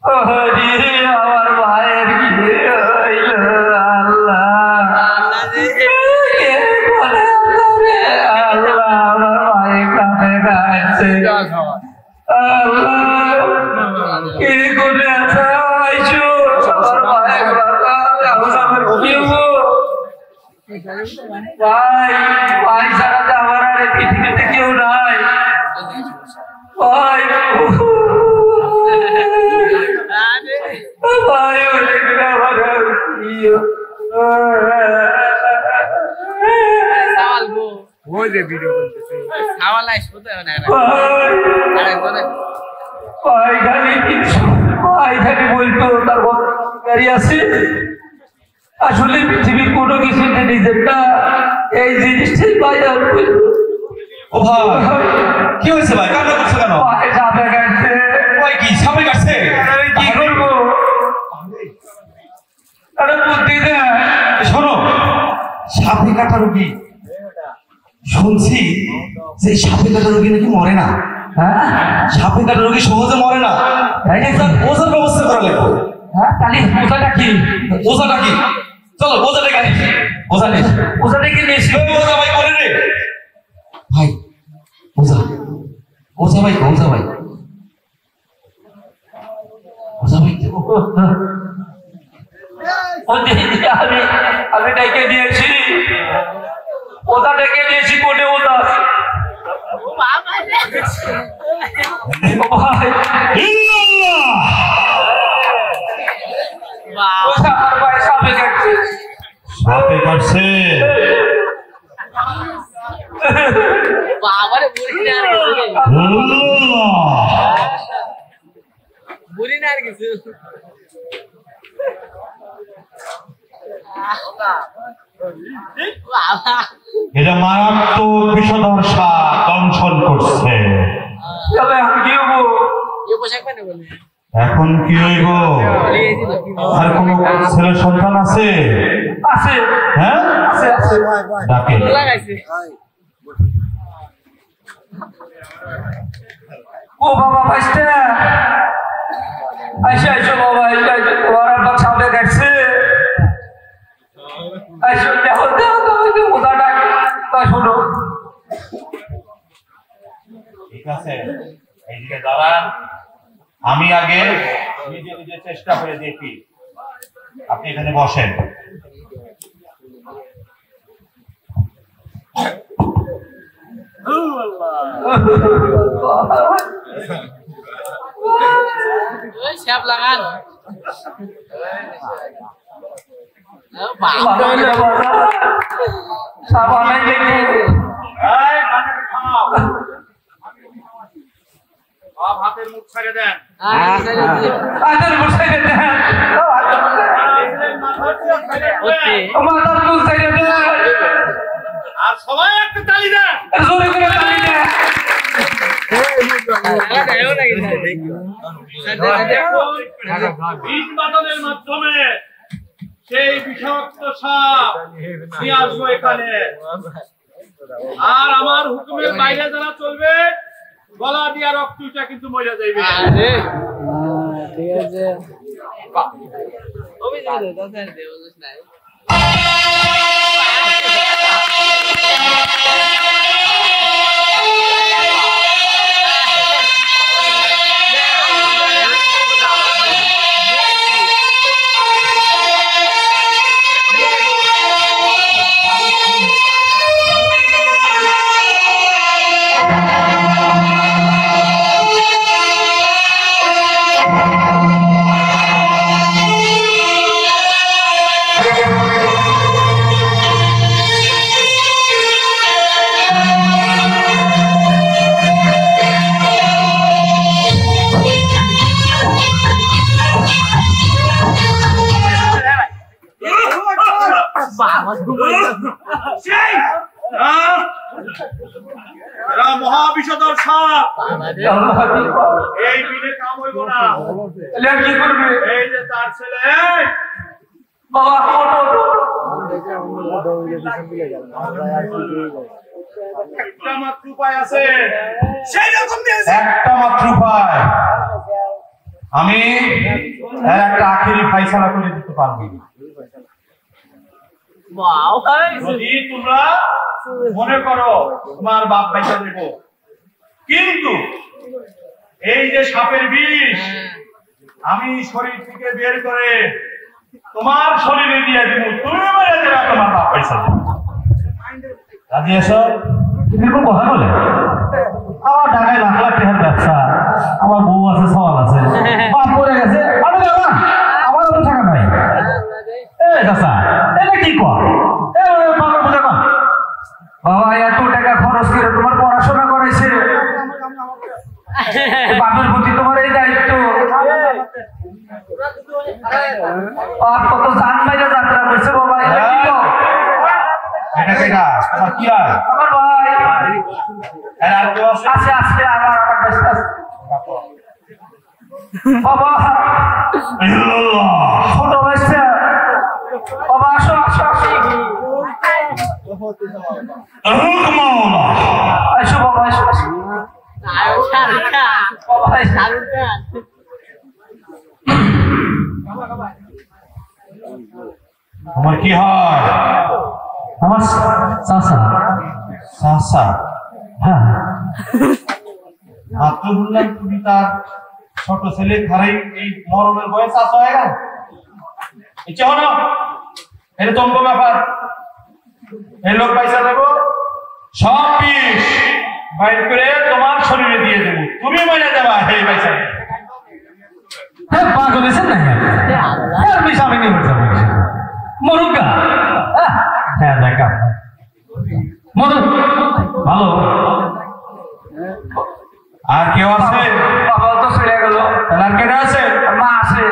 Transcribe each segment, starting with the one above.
আমার ভাইয়ের কি হইল আল্লাহ, আল্লাহ আমার ভাই কামে গাইছে আল্লাহ, কি করে আছে আইছো আমার ভাই আমার কি ভাই, ভাই ছাড়া তো আমার আর পৃথিবীতে কেউ নাই ভাই, ভাই বলতো তার গাড়ি আছে, আসলে পৃথিবীর কোনো কিছু নিজেরটা এই জিনিসটাই ভাই আর বলতো। ও ভাই কি হয়েছে ভাই, কান্না করছো কেন? ভাই সাপে কাটছে। ভাই কি সাপে কাটছে? কি করবো, আরে বুদ্ধি দে। শোনো, সাপে কাটা রোগী শুনছি যে সাপে কাটা রোগী নাকি মরে না। হ্যাঁ, সাপে কাটা রোগী সহজে মরে না, তাই না? ওষুধ ব্যবস্থা করা লাগবে। হ্যাঁ, তাহলে ওষাটা কি? ওষাটা কি? চলো ওষা ডেকে আনি। ওষা নিস, ওষা ডেকে নিয়েছি। ওষা ভাই বলে রে ভাই, ওষা ওষা ভাই, ওষা ভাই, ওষা ভাই আমি ডেকে দিয়েছি, ওটা ডেকে দিয়েছি, কোনে ওটা সাপে কাটছে। সাপে কাটছে এটা মারাত্মক বিষধর সাপ দংশন করছে। এখন কি হইব? আর কোন ছেলে সন্তান আছে? আছে, হ্যাঁ আছে, আছে। ডাকে ও বাবা ভাইস্তে আইসো, আইসো বাবা, তোমার আব্বা সামনে দেখছে। আইসো, দেখো দেখো ওটা ডাক শোনো। ঠিক আছে, এইদিকে দাঁড়ান, আমি আগে নিজে নিজে চেষ্টা করে দেখি। আপনি এখানে বসেন। সাপ লাগান হাতের মুখ ছেড়ে দেন। হাতের মুখ ছেড়ে দেন, মাথার মুখ ছেড়ে দেন, আর সবাই একটা তালি দেন, জোরে করে তালি দেন। বিষ মাধ্যমে সেই বিষাক্ত সাপ নিয়ে আসবো এখানে। আর আমার হুকুমের বাইরে যারা চলবে গলা দিয়া রক্তটা কিন্তু মরে যাইবে। ঠিক আছে মহাবিষধর সাপ এই বিলে কাম হইব না। কি করবে? এই যে তার ছেলে বাবা একটা মাত্র উপায় আছে, সেই রকম একটা মাত্র উপায়। আমি একটা আখেরি ফয়সালা করে দিতে পারবো যদি তোমরা মনে করো তোমার বাপ পয়সা দেব, কিন্তু এই যে সাপের বিষ আমি শরীর থেকে বের করে তোমার শরীরে দিয়ে দিব, তুমি মেরে দেবে, তোমার বাপ পয়সা দেবে। রাজি আছো? এরকম কথা বলে? আমার ঢাকায় লাখ লাখ টাকার ব্যবসা, আমার বউ আছে, সওয়াল আছে, বাপ পড়ে গেছে, আমি যাবো না, আমার অত টাকা নাই। চাচা এটা কি কর? বাবা এত টাকা খরচ করে তোমার পড়াশোনা করাইছে, বাপের প্রতি তোমার এই দায়িত্ব, আর কত জান বাইরে যাত্রা করছে বাবা, এটা কি কর? এটা কেডা? আমার কি হয়? আমার ভাই আর কেউ আছে? আছে আছে, আমার আছে বাবা, ছোট বাচ্চা বাবা, আসো আসো আসো, আসো বাবা, আসো আসো আমার কি হয়? আমার চাচা। চাচা? হ্যাঁ, মাত্র বললাম তুমি তার ছোট ছেলে ঘরেই এই মরণের বয়স চাচা হয়ে গেল। ইচ্ছে হলো এটা তোমার ব্যাপার। এই লোক পয়সা দেবো, সব বিষ বাইর করে তোমার শরীরে দিয়ে দেবো, তুমি মরে যাবা এই পয়সা। হ্যাঁ পাগল হয়েছেন না? হ্যাঁ বিষ আমি নিয়ে যাবো, মরুকা। হ্যাঁ দেখা মরুক ভালো। আর কেউ আছে? বাবা তো ছেড়ে গেল। আর কেটে আছে? মা আছে।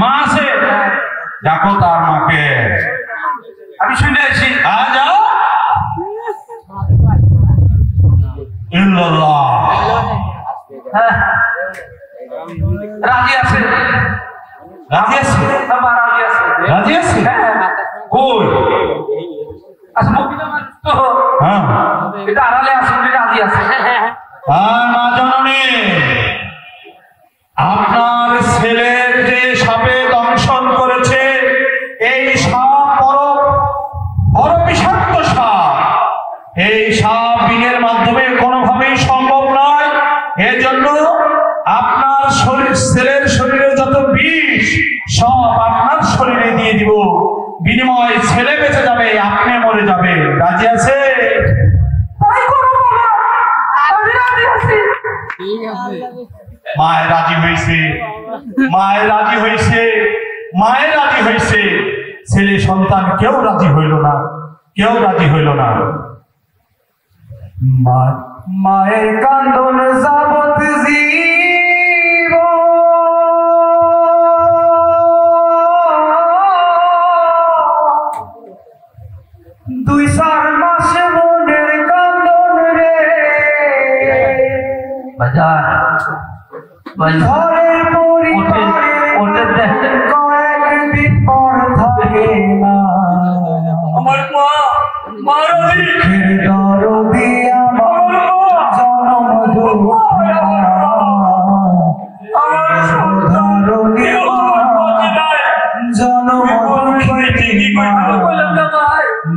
মা আছে? দেখো তার মাকে আমি শুনে আছি। যাও। ইল্লাল্লাহ। হ্যাঁ রাজি আছে। রাজি আছে? মা রাজি আছে। রাজি আছে? কই? আচ্ছা মকিনা মানুষ তো, হ্যাঁ এটা আড়ালে আছে, উনি রাজি আছে। মা জননী, আপনার ছেলের যে সাপে দংশন করেছে, এই সাপ বড় বিষাক্ত সাপ। এই সাপ বিনের মাধ্যমে কোনোভাবেই সম্ভব নয়। এজন্য আপনার ছেলের শরীরে যত বিষ সব আপনার শরীরে দিয়ে দিব, বিনিময়ে ছেলে বেঁচে যাবে, আপনি মরে যাবে। রাজি আছে? তাই করো বাবা, আমি রাজি আছি। মায়ের রাজি হয়েছে, মায়ের রাজি হয়েছে, মায়ের রাজি হয়েছে, ছেলে সন্তান কেউ রাজি হইল না, কেউ রাজি হইল না। মায়ের কান্দন যাবত জীব, দুই চার মাস মনের কান্দন রে, ঘরের পরিবারের কয়েকদিন পর থাকে না, আমার মা দুঃখের দরদি আমার জনম দুঃখী জনম দুঃখী মা,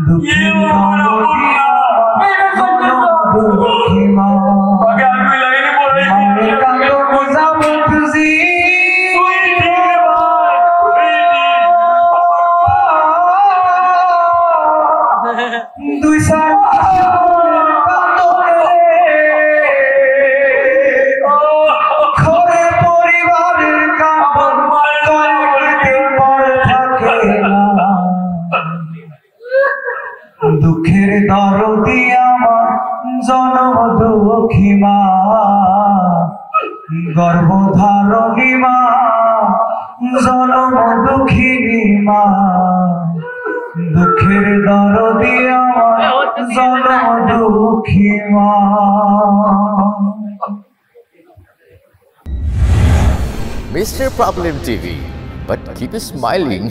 দুঃখী দুঃখী মা, মায়ের কান্দন যাবত দুই চার ঘরে পরিবারের কাপড় কয়েকদিন পর থাকে না, দুঃখের দরদি আমার জনম দুঃখী মা, গর্ভধারণী মা, জনম দুঃখিনী মা, দুঃখের দরদি আমার জনম দুঃখী মা। Mr. Problem TV, but keep smiling.